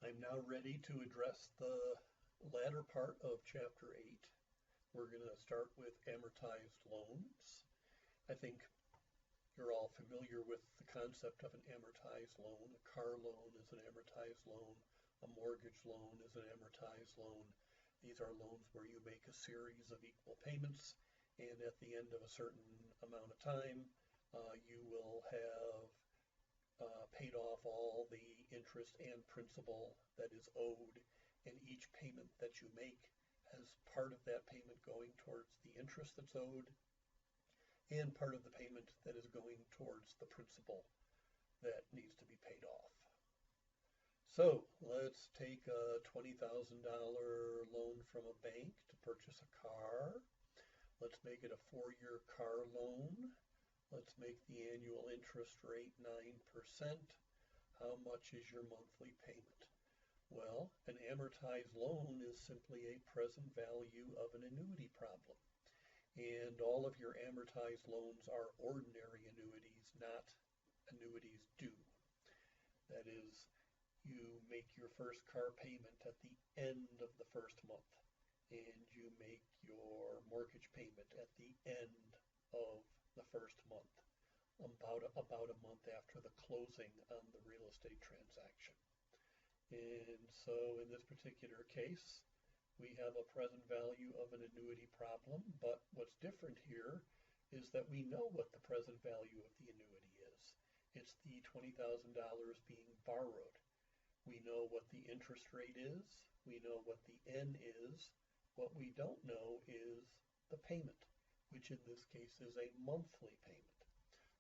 I'm now ready to address the latter part of Chapter 8. We're going to start with amortized loans. I think you're all familiar with the concept of an amortized loan. A car loan is an amortized loan. A mortgage loan is an amortized loan. These are loans where you make a series of equal payments, and at the end of a certain amount of time, you will have paid off all the interest and principal that is owed, and each payment that you make has part of that payment going towards the interest that's owed and part of the payment that is going towards the principal that needs to be paid off. So let's take a $20,000 loan from a bank to purchase a car. Let's make it a 4-year car loan. Let's make the annual interest rate 9%. How much is your monthly payment? Well, an amortized loan is simply a present value of an annuity problem. And all of your amortized loans are ordinary annuities, not annuities due. That is, you make your first car payment at the end of the first month, and you make your mortgage payment at the end of the first month, about a month after the closing on the real estate transaction. And so in this particular case, we have a present value of an annuity problem, but what's different here is that we know what the present value of the annuity is. It's the $20,000 being borrowed. We know what the interest rate is. We know what the N is. What we don't know is the payment, which in this case is a monthly payment.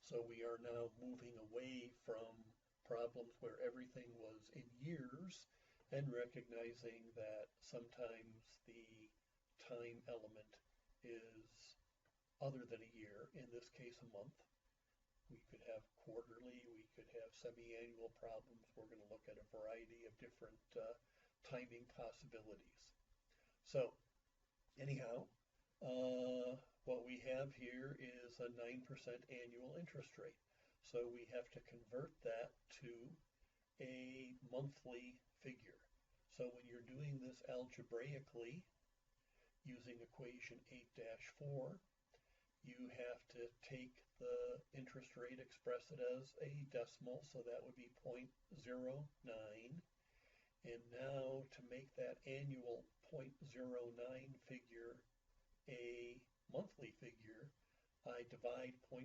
So we are now moving away from problems where everything was in years and recognizing that sometimes the time element is other than a year, in this case a month. We could have quarterly, we could have semi-annual problems. We're going to look at a variety of different timing possibilities. So anyhow, what we have here is a 9% annual interest rate. So we have to convert that to a monthly figure. So when you're doing this algebraically using equation 8-4, you have to take the interest rate, express it as a decimal, so that would be 0.09. And now to make that annual 0.09 figure a monthly figure, I divide 0.09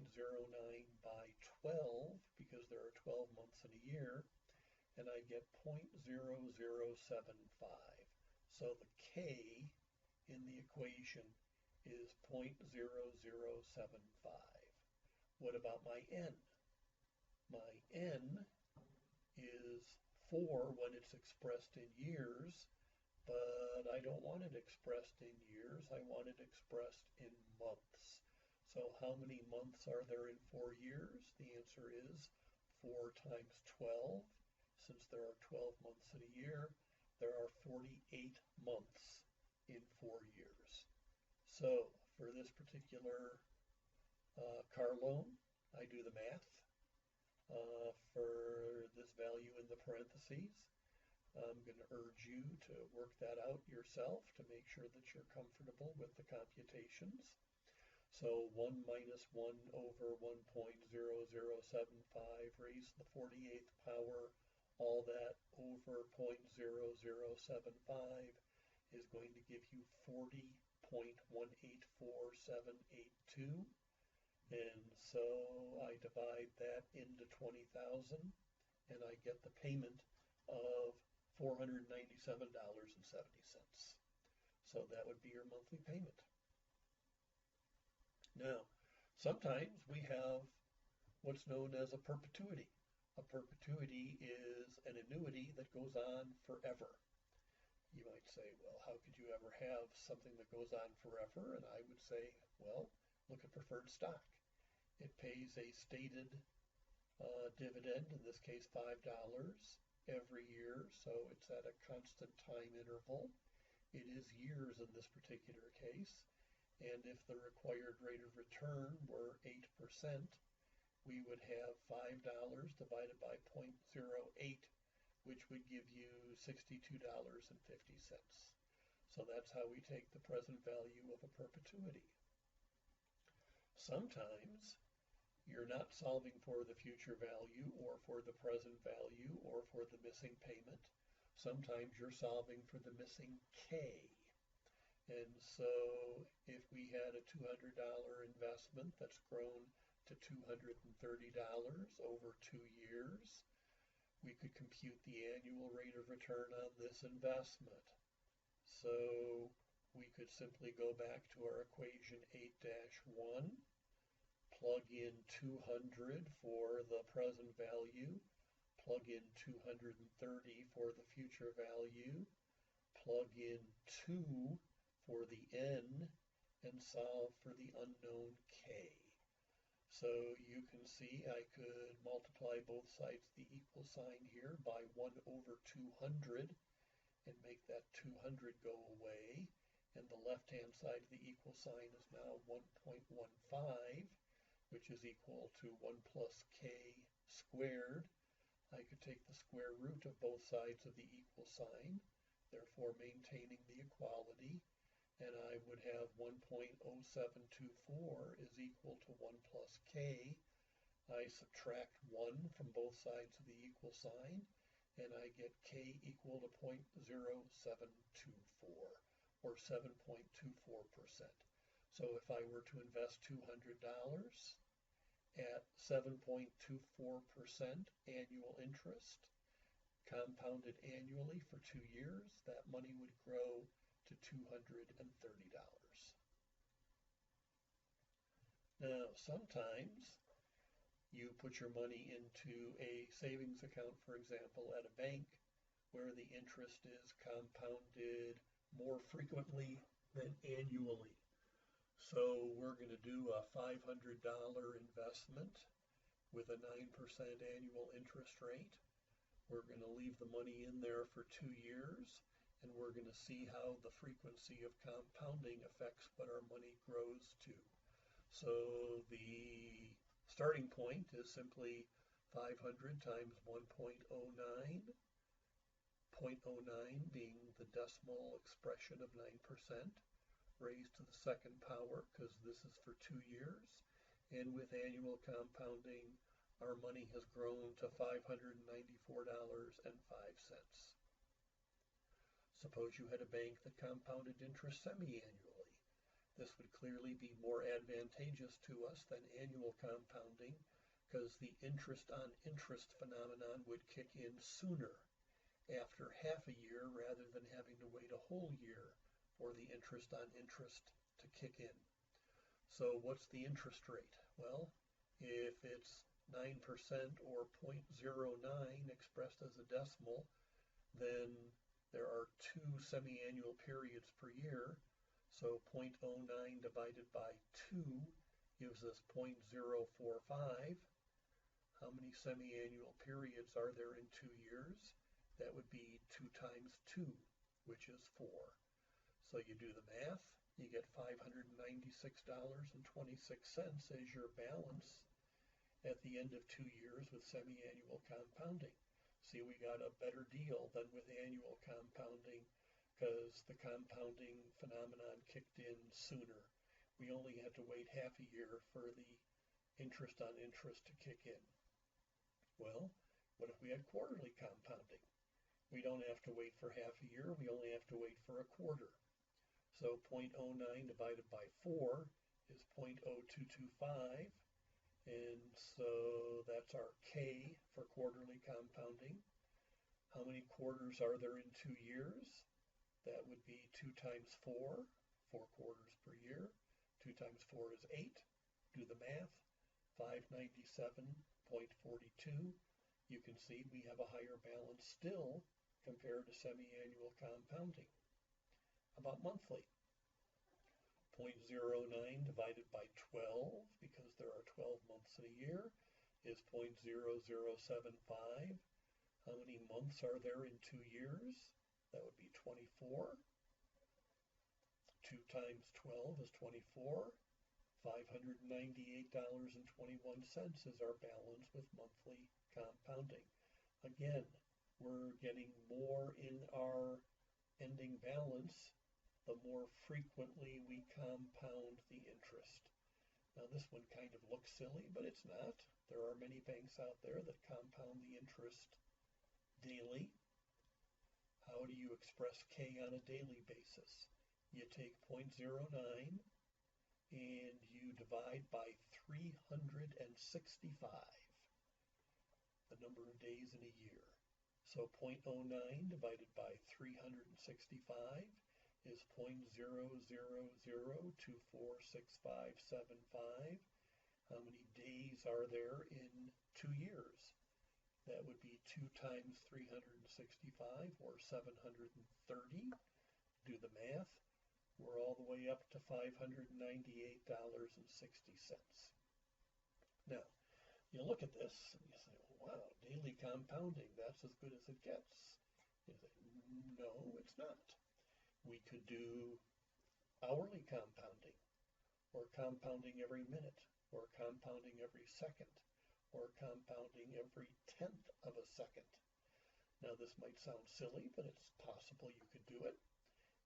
by 12 because there are 12 months in a year, and I get 0.0075. So the K in the equation is 0.0075. What about my N? My N is 4 when it's expressed in years, but I don't want it expressed in years. I want it expressed in months. So how many months are there in 4 years? The answer is 4 times 12. Since there are 12 months in a year, there are 48 months in 4 years. So for this particular car loan, I do the math. For this value in the parentheses, I'm going to urge you to work that out yourself to make sure that you're comfortable with the computations. So 1 minus 1 over 1.0075 raised to the 48th power, all that over 0.0075 is going to give you 40.184782. And so I divide that into 20,000 and I get the payment of $497.70. So that would be your monthly payment. Now, sometimes we have what's known as a perpetuity. A perpetuity is an annuity that goes on forever. You might say, well, how could you ever have something that goes on forever? And I would say, well, look at preferred stock. It pays a stated dividend, in this case $5, every year, so it's at a constant time interval. It is years in this particular case, and if the required rate of return were 8%, we would have $5 divided by 0.08 which would give you $62.50. So that's how we take the present value of a perpetuity. Sometimes you're not solving for the future value or for the present value or for the missing payment. Sometimes you're solving for the missing K. And so if we had a $200 investment that's grown to $230 over 2 years, we could compute the annual rate of return on this investment. So we could simply go back to our equation 8-1, plug in 200 for the present value, plug in 230 for the future value, plug in 2 for the n, and solve for the unknown k. So you can see I could multiply both sides of the equal sign here by 1 over 200 and make that 200 go away. And the left-hand side of the equal sign is now 1.15, which is equal to 1 plus k squared. I could take the square root of both sides of the equal sign, therefore maintaining the equality, and I would have 1.0724 is equal to 1 plus k. I subtract 1 from both sides of the equal sign, and I get k equal to 0.0724, or 7.24%. So if I were to invest $200 at 7.24% annual interest, compounded annually for 2 years, that money would grow to $230. Now, sometimes you put your money into a savings account, for example, at a bank, where the interest is compounded more frequently than annually. So we're going to do a $500 investment with a 9% annual interest rate. We're going to leave the money in there for 2 years, and we're going to see how the frequency of compounding affects what our money grows to. So the starting point is simply 500 times 1.09, 0.09 being the decimal expression of 9%, raised to the second power, because this is for 2 years. And with annual compounding, our money has grown to $594.05. Suppose you had a bank that compounded interest semi-annually. This would clearly be more advantageous to us than annual compounding, because the interest on interest phenomenon would kick in sooner, after half a year, rather than having to wait a whole year for the interest on interest to kick in. So what's the interest rate? Well, if it's 9% or 0.09 expressed as a decimal, then there are 2 semi-annual periods per year. So 0.09 divided by 2 gives us 0.045. How many semi-annual periods are there in 2 years? That would be 2 times 2, which is 4. So you do the math, you get $596.26 as your balance at the end of 2 years with semi-annual compounding. See, we got a better deal than with annual compounding, because the compounding phenomenon kicked in sooner. We only had to wait half a year for the interest on interest to kick in. Well, what if we had quarterly compounding? We don't have to wait for half a year, we only have to wait for a quarter. So 0.09 divided by 4 is 0.0225, and so that's our K for quarterly compounding. How many quarters are there in 2 years? That would be 2 times 4, 4 quarters per year. 2 times 4 is 8. Do the math, 597.42. You can see we have a higher balance still compared to semi-annual compounding. How about monthly? 0.09 divided by 12, because there are 12 months in a year, is 0.0075. How many months are there in 2 years? That would be 24. 2 times 12 is 24. $598.21 is our balance with monthly compounding. Again, we're getting more in our ending balance the more frequently we compound the interest. Now this one kind of looks silly, but it's not. There are many banks out there that compound the interest daily. How do you express K on a daily basis? You take 0.09 and you divide by 365, the number of days in a year. So 0.09 divided by 365 is 0.0002465575. How many days are there in 2 years? That would be 2 times 365, or 730. Do the math. We're all the way up to $598.60. Now, you look at this and you say, wow, daily compounding, that's as good as it gets. You say, no, it's not. We could do hourly compounding, or compounding every minute, or compounding every second, or compounding every tenth of a second. Now this might sound silly, but it's possible you could do it.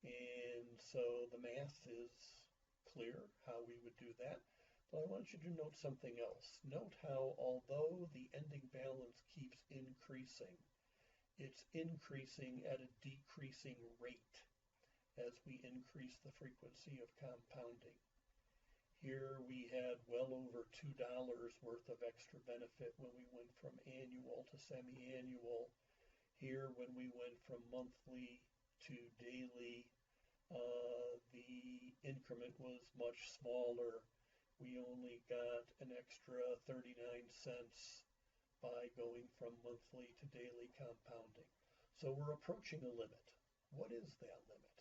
And so the math is clear how we would do that. But I want you to note something else. Note how, although the ending balance keeps increasing, it's increasing at a decreasing rate as we increase the frequency of compounding. Here we had well over $2 worth of extra benefit when we went from annual to semi-annual. Here, when we went from monthly to daily, the increment was much smaller. We only got an extra 39 cents by going from monthly to daily compounding. So we're approaching a limit. What is that limit?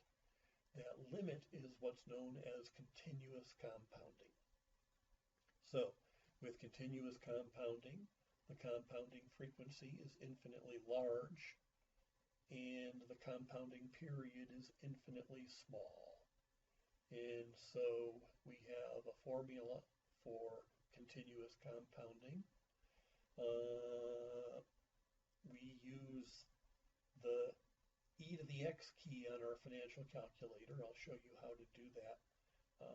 That limit is what's known as continuous compounding. So with continuous compounding, the compounding frequency is infinitely large, and the compounding period is infinitely small. And so we have a formula for continuous compounding. We use the e to the x key on our financial calculator. I'll show you how to do that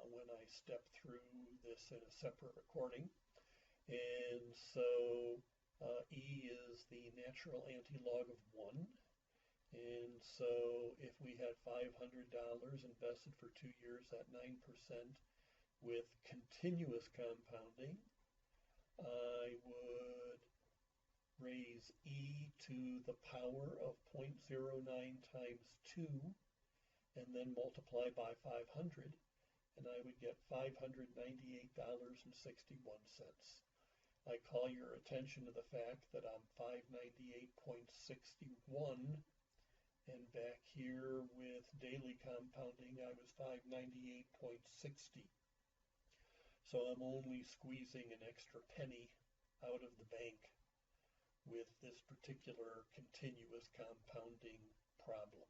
when I step through this in a separate recording. And so e is the natural antilog of 1. And so if we had $500 invested for 2 years at 9% with continuous compounding, I would raise e to the power of 0.09 times 2 and then multiply by 500, and I would get $598.61. I call your attention to the fact that I'm 598.61, and back here with daily compounding I was 598.60. So I'm only squeezing an extra penny out of the bank with this particular continuous compounding problem.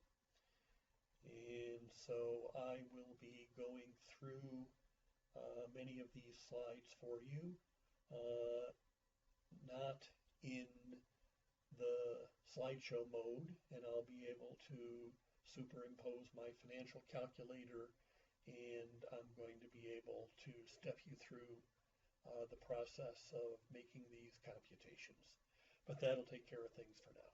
And so I will be going through many of these slides for you, not in the slideshow mode, and I'll be able to superimpose my financial calculator, and I'm going to be able to step you through the process of making these computations. But that'll take care of things for now.